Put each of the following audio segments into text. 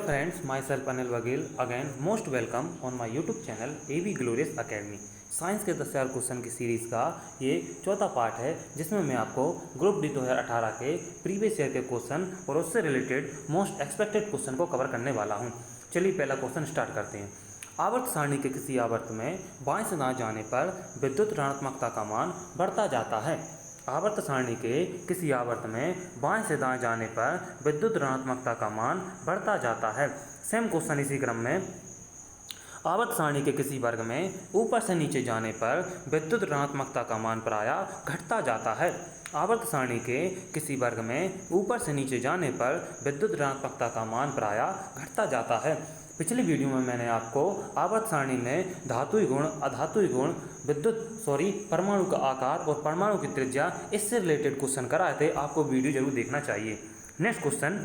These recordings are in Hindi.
friends, myself Anil Wagil again most welcome on my YouTube channel AV Glorious Academy। Science के 10,000 क्वेश्चन की सीरीज़ का ये चौथा पार्ट है जिसमें मैं आपको ग्रुप डी 2018 के प्रीवियस ईयर के क्वेश्चन और उससे रिलेटेड मोस्ट एक्सपेक्टेड क्वेश्चन को कवर करने वाला हूँ। चलिए पहला क्वेश्चन स्टार्ट करते हैं। आवर्त सारणी के किसी आवर्त में बाएं से दाएं जाने पर विद्युत ऋणात्मकता का मान बढ़ता जाता है। आवर्त सारणी के किसी आवर्त में बाएं से दाएं जाने पर विद्युत ऋणात्मकता का मान बढ़ता जाता है। सेम क्वेश्चन इसी क्रम में आवर्त सारणी के किसी वर्ग में ऊपर से नीचे जाने पर विद्युत ऋणात्मकता का मान प्रायः घटता जाता है। आवर्त सारणी के किसी वर्ग में ऊपर से नीचे जाने पर विद्युत ऋणात्मकता का मान प्रायः घटता जाता है। पिछली वीडियो में मैंने आपको आवर्त सारणी में धातुई गुण, अधातुई गुण, परमाणु का आकार और परमाणु की त्रिज्या इससे रिलेटेड क्वेश्चन कराए थे। आपको वीडियो जरूर देखना चाहिए। Next question,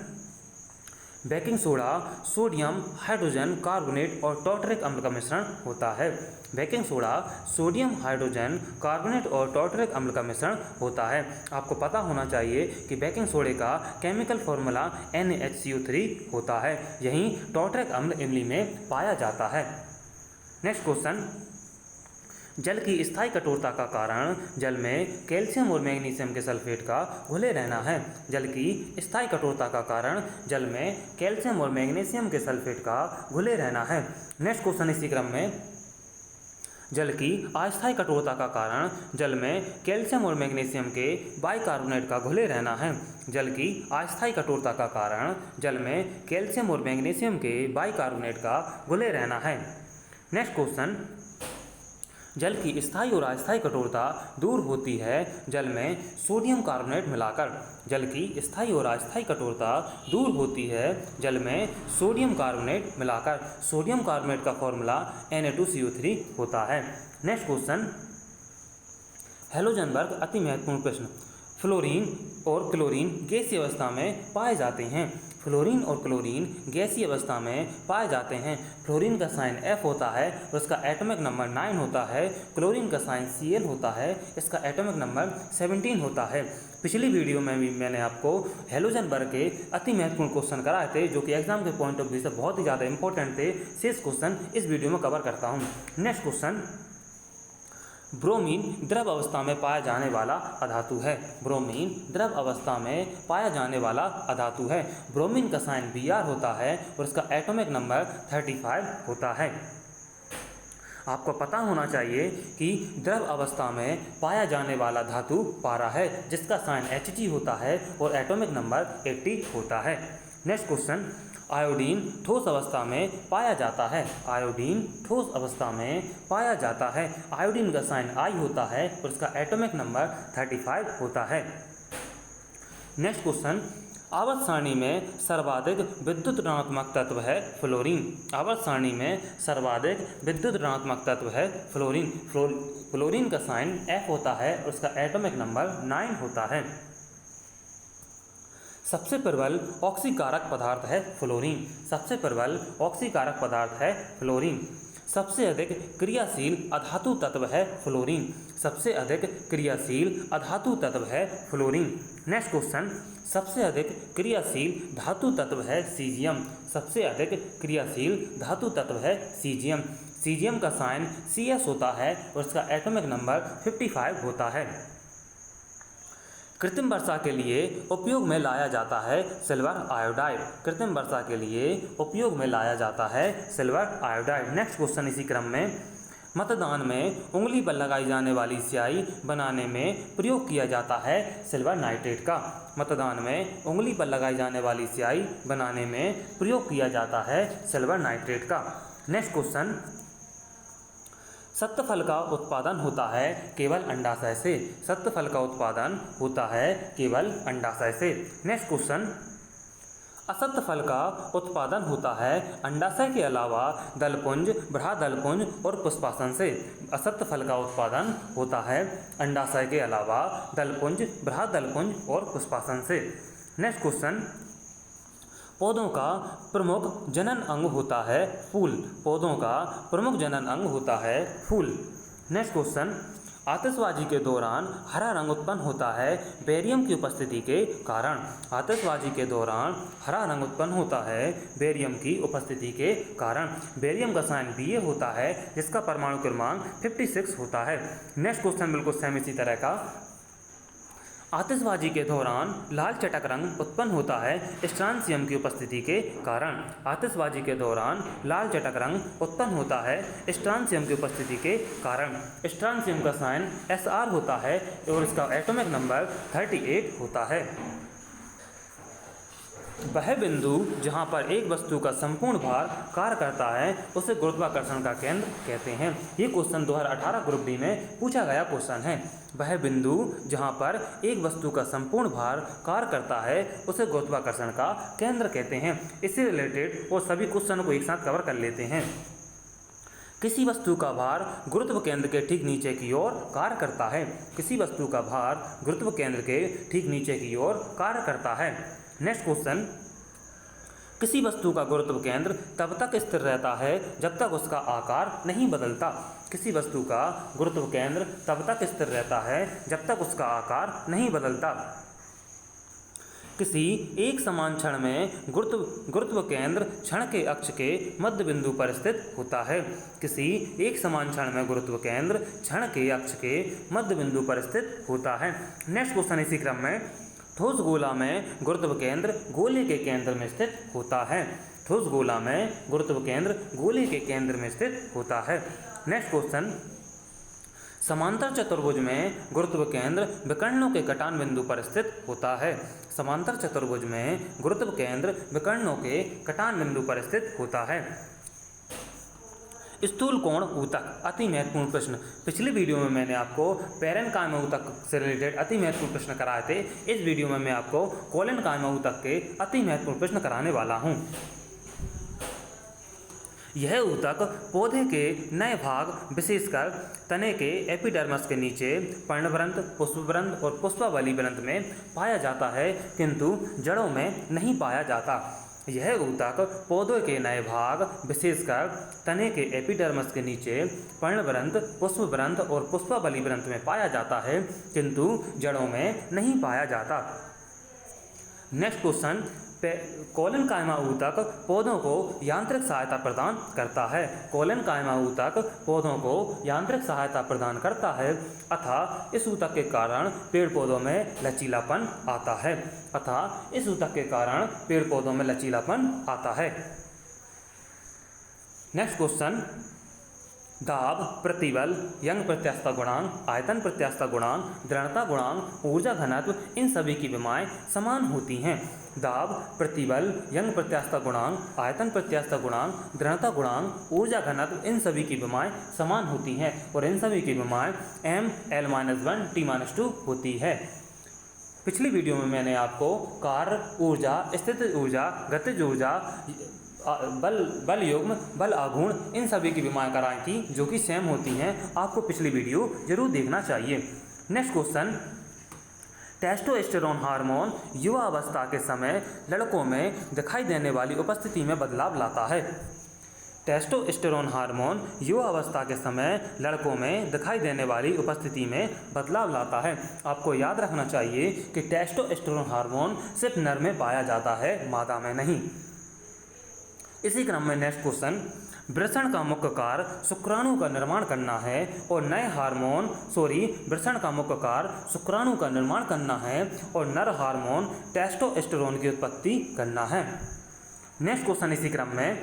baking soda sodium hydrogen carbonate और टार्टरिक अम्ल का मिश्रण होता है। Baking soda sodium hydrogen carbonate और टार्टरिक अम्ल का मिश्रण होता है। आपको पता होना चाहिए कि बेकिंग सोडे का केमिकल फॉर्मूला NaHCO3 होता है। यहीं टार्टरिक अम्ल इमली में पाया जाता है। नेक्स्ट क्वेश्चन, जल की स्थायी कठोरता का कारण जल में कैल्शियम और मैग्नीशियम के सल्फेट का घुले रहना है। जल की स्थायी कठोरता का कारण जल में कैल्शियम और मैग्नीशियम के सल्फेट का घुले रहना है। नेक्स्ट क्वेश्चन इसी क्रम में, जल की अस्थायी कठोरता का कारण जल में कैल्शियम और मैग्नीशियम के बाइकार्बोनेट का घुले रहना है। जल की अस्थायी कठोरता का कारण जल में कैल्शियम और मैग्नीशियम के बाइकार्बोनेट का घुले रहना है। नेक्स्ट क्वेश्चन, जल की स्थायी और अस्थायी कठोरता दूर होती है जल में सोडियम कार्बोनेट मिलाकर। जल की स्थायी और अस्थायी कठोरता दूर होती है जल में सोडियम कार्बोनेट मिलाकर। सोडियम कार्बोनेट का फॉर्मूला Na2CO3 होता है। नेक्स्ट क्वेश्चन, हैलोजन वर्ग अति महत्वपूर्ण प्रश्न। फ्लोरीन और क्लोरीन गैसीय अवस्था में पाए जाते हैं। फ्लोरीन और क्लोरीन गैसीय अवस्था में पाए जाते हैं। फ्लोरीन का साइन F होता है और उसका एटॉमिक नंबर 9 होता है। क्लोरीन का साइन Cl होता है, इसका एटॉमिक नंबर 17 होता है। पिछली वीडियो में भी मैंने आपको हैलोजन वर्ग के अति महत्वपूर्ण क्वेश्चन कराए थे जो कि एग्जाम के पॉइंट ऑफ व्यू से बहुत ही ज़्यादा इंपॉर्टेंट थे। शेष क्वेश्चन इस वीडियो में कवर करता हूँ। नेक्स्ट क्वेश्चन, ब्रोमीन द्रव अवस्था में पाया जाने वाला अधातु है। ब्रोमीन द्रव अवस्था में पाया जाने वाला अधातु है। ब्रोमीन का साइन Br होता है और इसका एटॉमिक नंबर 35 होता है। आपको पता होना चाहिए कि द्रव अवस्था में पाया जाने वाला धातु पारा है जिसका साइन Hg होता है और एटॉमिक नंबर 80 होता है। नेक्स्ट क्वेश्चन, आयोडीन ठोस अवस्था में पाया जाता है। आयोडीन ठोस अवस्था में पाया जाता है। आयोडीन का साइन I होता है और इसका एटॉमिक नंबर 35 होता है। नेक्स्ट क्वेश्चन, आवर्त सारणी में सर्वाधिक विद्युत ऋणात्मक तत्व है फ्लोरीन। आवर्त सारणी में सर्वाधिक विद्युत ऋणात्मक तत्व है फ्लोरीन। फ्लोरीन का साइन F होता है और उसका एटॉमिक नंबर 9 होता है। सबसे प्रबल ऑक्सीकारक पदार्थ है फ्लोरीन। सबसे प्रबल ऑक्सीकारक पदार्थ है फ्लोरीन। सबसे अधिक क्रियाशील अधातु तत्व है फ्लोरीन। सबसे अधिक क्रियाशील अधातु तत्व है फ्लोरीन। नेक्स्ट क्वेश्चन, सबसे अधिक क्रियाशील धातु तत्व है सीजियम। सबसे अधिक क्रियाशील धातु तत्व है सीजियम। सीजियम का साइन Cs होता है और इसका एटॉमिक नंबर 55 होता है। कृत्रिम वर्षा के लिए उपयोग में लाया जाता है सिल्वर आयोडाइड। कृत्रिम वर्षा के लिए उपयोग में लाया जाता है सिल्वर आयोडाइड। नेक्स्ट क्वेश्चन इसी क्रम में, मतदान में उंगली पर लगाई जाने वाली स्याही बनाने में प्रयोग किया जाता है सिल्वर नाइट्रेट का। मतदान में उंगली पर लगाई जाने वाली स्याही बनाने में प्रयोग किया जाता है सिल्वर नाइट्रेट का। नेक्स्ट क्वेश्चन, सत्त फल का उत्पादन होता है केवल अंडाशय से। सत्त फल का उत्पादन होता है केवल अंडाशय से। नेक्स्ट क्वेश्चन, असत्य फल का उत्पादन होता है अंडाशय के अलावा दलपुंज, बृहदलपुंज और पुष्पासन से। असत्य फल का उत्पादन होता है अंडाशय के अलावा दलपुंज, बृहदलपुंज और पुष्पासन से। नेक्स्ट क्वेश्चन, पौधों का प्रमुख जनन अंग होता है फूल। पौधों का प्रमुख जनन अंग होता है फूल। नेक्स्ट क्वेश्चन, आतिशबाजी के दौरान हरा रंग उत्पन्न होता है बेरियम की उपस्थिति के कारण। आतिशबाजी के दौरान हरा रंग उत्पन्न होता है बेरियम की उपस्थिति के कारण। बेरियम का साइन Ba होता है जिसका परमाणु क्रमांक 56 होता है। नेक्स्ट क्वेश्चन बिल्कुल सेम इसी तरह का। आतिशबाजी के दौरान लाल चटक रंग उत्पन्न होता है स्ट्रांसियम की उपस्थिति के कारण। आतिशबाजी के दौरान लाल चटक रंग उत्पन्न होता है स्ट्रांसियम की उपस्थिति के कारण। स्ट्रांसियम का साइन Sr होता है और इसका एटॉमिक नंबर 38 होता है। वह बिंदु जहाँ पर एक वस्तु का संपूर्ण भार कार्य करता है उसे गुरुत्वाकर्षण का केंद्र कहते हैं। ये क्वेश्चन 2018 ग्रुप डी में पूछा गया क्वेश्चन है। वह बिंदु जहाँ पर एक वस्तु का संपूर्ण भार कार्य करता है उसे गुरुत्वाकर्षण का केंद्र कहते हैं। इससे रिलेटेड और सभी क्वेश्चन को एक साथ कवर कर लेते हैं। किसी वस्तु का भार गुरुत्व केंद्र के ठीक नीचे की ओर कार्य करता है। किसी वस्तु का भार गुरुत्व केंद्र के ठीक नीचे की ओर कार्य करता है। नेक्स्ट क्वेश्चन, किसी वस्तु का गुरुत्व केंद्र तब तक स्थिर रहता है जब तक उसका आकार नहीं बदलता। किसी वस्तु का गुरुत्व केंद्र तब तक स्थिर रहता है जब तक उसका आकार नहीं बदलता। किसी एक समान क्षण में गुरुत्व केंद्र क्षण के अक्ष के मध्य बिंदु पर स्थित होता है। किसी एक समान क्षण में गुरुत्व केंद्र क्षण के अक्ष के मध्य बिंदु पर स्थित होता है। नेक्स्ट क्वेश्चन इसी क्रम में, ठोस गोला में गुरुत्व केंद्र गोले के केंद्र में स्थित होता है। ठोस गोला में गुरुत्व केंद्र गोले के केंद्र में स्थित होता है। नेक्स्ट क्वेश्चन, समांतर चतुर्भुज में गुरुत्व केंद्र विकर्णों के कटान बिंदु पर स्थित होता है। समांतर चतुर्भुज में गुरुत्व केंद्र विकर्णों के कटान बिंदु पर स्थित होता है। स्थूल कोण ऊतक, अति महत्वपूर्ण प्रश्न। पिछले वीडियो में मैंने आपको पैरेनकाइमा ऊतक से रिलेटेड अति महत्वपूर्ण प्रश्न कराए थे। इस वीडियो में मैं आपको कोलेनकाइमा ऊतक के अति महत्वपूर्ण प्रश्न कराने वाला हूँ। यह ऊतक पौधे के नए भाग विशेषकर तने के एपिडर्मिस के नीचे पर्णवृंत, पुष्पवृंत और पुष्पावली वृंत में पाया जाता है, किंतु जड़ों में नहीं पाया जाता। यह ऊतक पौधों के नए भाग विशेषकर तने के एपिडर्मिस के नीचे पर्णवृंत, पुष्पवृंत और पुष्पावली वृंत में पाया जाता है, किंतु जड़ों में नहीं पाया जाता। नेक्स्ट क्वेश्चन, कोलेनकाइमा ऊतक पौधों को यांत्रिक सहायता प्रदान करता है। कोलेनकाइमा ऊतक पौधों को यांत्रिक सहायता प्रदान करता है, अतः इस ऊतक के कारण पेड़ पौधों में लचीलापन आता है। अतः इस ऊतक के कारण पेड़ पौधों में लचीलापन आता है। नेक्स्ट क्वेश्चन, दाब, प्रतिबल, यंग प्रत्यास्थता गुणांक, आयतन प्रत्यास्थता गुणांक, दृढ़ता गुणांक, ऊर्जा घनत्व, इन सभी की विमाएं समान होती हैं। दाब, प्रतिबल, यंग प्रत्यास्थता गुणांक, आयतन प्रत्यास्थता गुणांक, दृढ़ता गुणांक, ऊर्जा घनत्व, इन सभी की विमाएं समान होती हैं और इन सभी की विमाएं m(l-1) t-2 होती है। पिछली वीडियो में मैंने आपको कार्य ऊर्जा, स्थितिज ऊर्जा, गतिज ऊर्जा, बल युग्म, बल आघूर्ण, इन सभी की विमाएं कराई थी जो कि सेम होती हैं। आपको पिछली वीडियो जरूर देखना चाहिए। नेक्स्ट क्वेश्चन, टेस्टोस्टेरोन हार्मोन युवा अवस्था के समय लड़कों में दिखाई देने वाली उपस्थिति में बदलाव लाता है। टेस्टोस्टेरोन हार्मोन युवा अवस्था के समय लड़कों में दिखाई देने वाली उपस्थिति में बदलाव लाता है। आपको याद रखना चाहिए कि टेस्टोस्टेरोन हार्मोन सिर्फ नर में पाया जाता है, मादा में नहीं। इसी क्रम में नेक्स्ट क्वेश्चन, वृषण का मुख्य कार्य शुक्राणु का निर्माण करना है और नए हार्मोन वृषण का मुख्य कार्य शुक्राणु का निर्माण करना है और नर हार्मोन टेस्टोस्टेरोन की उत्पत्ति करना है। नेक्स्ट क्वेश्चन इसी क्रम में,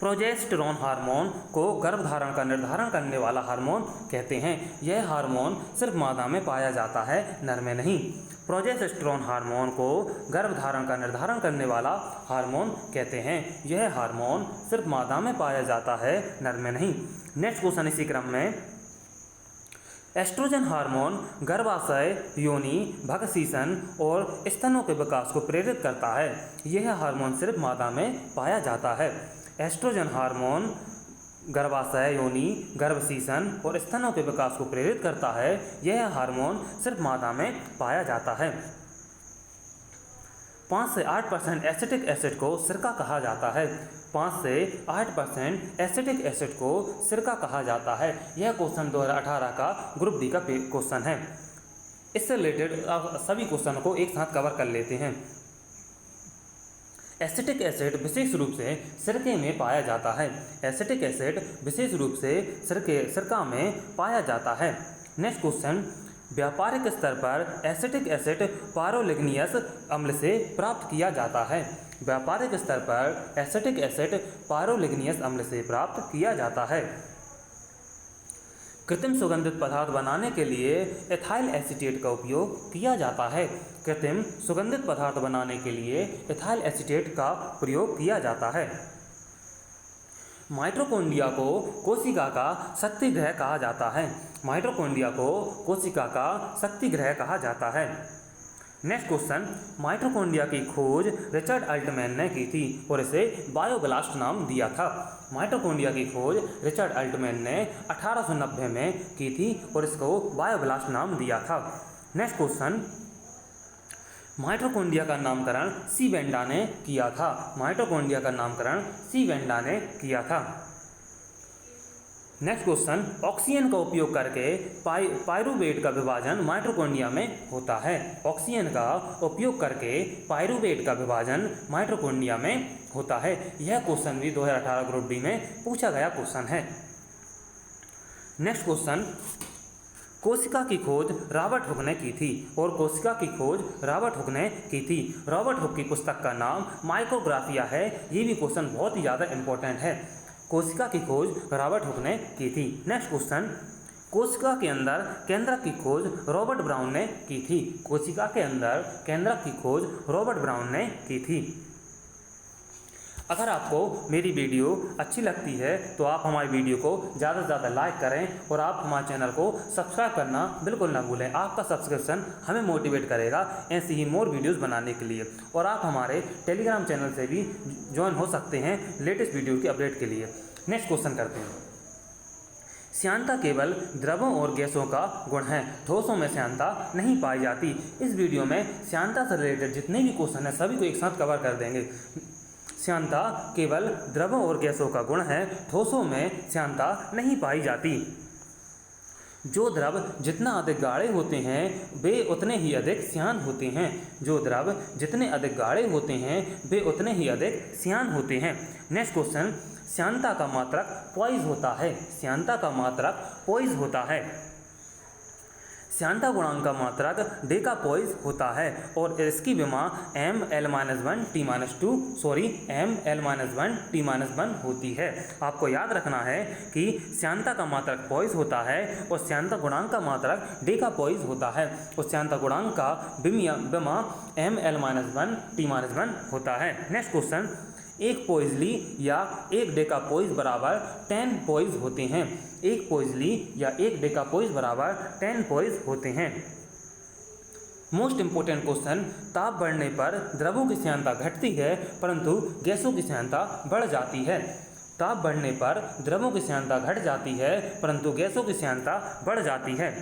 प्रोजेस्टेरोन हार्मोन को गर्भधारण का निर्धारण करने वाला हार्मोन कहते हैं। यह हार्मोन सिर्फ मादा में पाया जाता है, नर में नहीं। प्रोजेस्टेरोन हार्मोन को गर्भधारण का निर्धारण करने वाला हार्मोन कहते हैं। यह हार्मोन सिर्फ मादा में पाया जाता है, नर में नहीं। नेक्स्ट क्वेश्चन इसी क्रम में, एस्ट्रोजन हार्मोन गर्भाशय, योनि, भगसीसन और स्तनों के विकास को प्रेरित करता है। यह हार्मोन सिर्फ मादा में पाया जाता है। एस्ट्रोजन हार्मोन गर्भाशय, योनि, गर्भसीसन और स्तनों के विकास को प्रेरित करता है। यह हार्मोन सिर्फ मादा में पाया जाता है। 5 से 8% एसिटिक एसिड को सिरका कहा जाता है। 5 से 8% एसिटिक एसिड को सिरका कहा जाता है। यह क्वेश्चन 2018 का ग्रुप डी का क्वेश्चन है। इससे रिलेटेड सभी क्वेश्चन को एक साथ कवर कर लेते हैं। एसिटिक एसिड विशेष रूप से सिरके में पाया जाता है। एसिटिक एसिड विशेष रूप से सिरका में पाया जाता है। नेक्स्ट क्वेश्चन, व्यापारिक स्तर पर एसिटिक एसिड पायरोलिग्नियस अम्ल से प्राप्त किया जाता है। व्यापारिक स्तर पर एसिटिक एसिड पायरोलिग्नियस अम्ल से प्राप्त किया जाता है। कृत्रिम सुगंधित पदार्थ बनाने के लिए एथाइल एसीटेट का उपयोग किया जाता है। कृत्रिम सुगंधित पदार्थ बनाने के लिए एथाइल एसीटेट का प्रयोग किया जाता है। माइटोकॉन्ड्रिया को कोशिका का शक्ति गृह कहा जाता है। माइटोकॉन्ड्रिया को कोशिका का शक्ति गृह कहा जाता है। नेक्स्ट क्वेश्चन, माइटोकॉन्ड्रिया की खोज रिचर्ड अल्टमैन ने की थी और इसे बायोब्लास्ट नाम दिया था। माइटोकॉन्ड्रिया की खोज रिचर्ड अल्टमैन ने 1890 में की थी और इसको बायोब्लास्ट नाम दिया था। नेक्स्ट क्वेश्चन, माइटोकॉन्ड्रिया का नामकरण सी वेंडा ने किया था। माइटोकॉन्ड्रिया का नामकरण सी वेंडा ने किया था। नेक्स्ट क्वेश्चन, ऑक्सीजन का उपयोग करके पायरूवेट का विभाजन माइटोकॉन्ड्रिया में होता है। ऑक्सीजन का उपयोग करके पायरूवेट का विभाजन माइटोकॉन्ड्रिया में होता है। यह क्वेश्चन भी 2018 ग्रुप डी में पूछा गया क्वेश्चन है। नेक्स्ट क्वेश्चन, कोशिका की खोज रॉबर्ट हुक ने की थी और कोशिका की खोज रॉबर्ट हुक ने की थी। रॉबर्ट हुक की पुस्तक का नाम माइक्रोग्राफिया है। ये भी क्वेश्चन बहुत ही ज़्यादा इंपॉर्टेंट है। कोशिका की खोज रॉबर्ट हुक ने की थी। नेक्स्ट क्वेश्चन, कोशिका के अंदर केंद्रक की खोज रॉबर्ट ब्राउन ने की थी। कोशिका के अंदर केंद्रक की खोज रॉबर्ट ब्राउन ने की थी। अगर आपको मेरी वीडियो अच्छी लगती है तो आप हमारी वीडियो को ज़्यादा से ज़्यादा लाइक करें और आप हमारे चैनल को सब्सक्राइब करना बिल्कुल ना भूलें। आपका सब्सक्रिप्शन हमें मोटिवेट करेगा ऐसी ही मोर वीडियोस बनाने के लिए। और आप हमारे टेलीग्राम चैनल से भी ज्वाइन हो सकते हैं लेटेस्ट वीडियो की अपडेट के लिए। नेक्स्ट क्वेश्चन करते हैं। श्यानता केवल द्रवों और गैसों का गुण है, ठोसों में श्यानता नहीं पाई जाती। इस वीडियो में श्यानता से रिलेटेड जितने भी क्वेश्चन हैं सभी को एक साथ कवर कर देंगे। श्यानता केवल द्रवों और गैसों का गुण है, ठोसों में श्यानता नहीं पाई जाती। जो द्रव जितना अधिक गाढ़े होते हैं वे उतने ही अधिक श्यान होते हैं। जो द्रव जितने अधिक गाढ़े होते हैं वे उतने ही अधिक श्यान होते हैं। नेक्स्ट क्वेश्चन, श्यानता का मात्रक पॉइज होता है। श्यानता का मात्रक पॉइज होता है। श्यानता गुणांक का मात्रक डेकापोइज होता है और इसकी विमा ml1t1 होती है। आपको याद रखना है कि श्यानता का मात्रक पॉइज होता है और श्यानता गुणांक का मात्रक डेकापोइज होता है और श्यानता गुणांक का विमा ml1t1 होता है। नेक्स्ट क्वेश्चन, एक पोइजली या एक डेकापोइज बराबर 10 पोइज होते हैं। एक पोइजली या एक डेकापोइज बराबर 10 पोइज होते हैं। मोस्ट इंपोर्टेंट क्वेश्चन, ताप बढ़ने पर द्रवों की श्यानता घटती है परंतु गैसों की श्यानता बढ़ जाती है। ताप बढ़ने पर द्रवों की श्यानता घट जाती है परंतु गैसों की श्यानता बढ़ जाती है।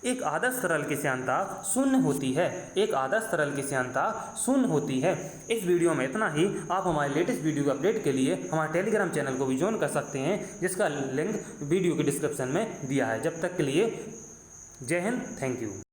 एक आदर्श तरल की श्यानता शून्य होती है। एक आदर्श तरल की श्यानता शून्य होती है। इस वीडियो में इतना ही। आप हमारे लेटेस्ट वीडियो के अपडेट के लिए हमारे टेलीग्राम चैनल को भी ज्वाइन कर सकते हैं जिसका लिंक वीडियो के डिस्क्रिप्शन में दिया है। जब तक के लिए जय हिंद, थैंक यू।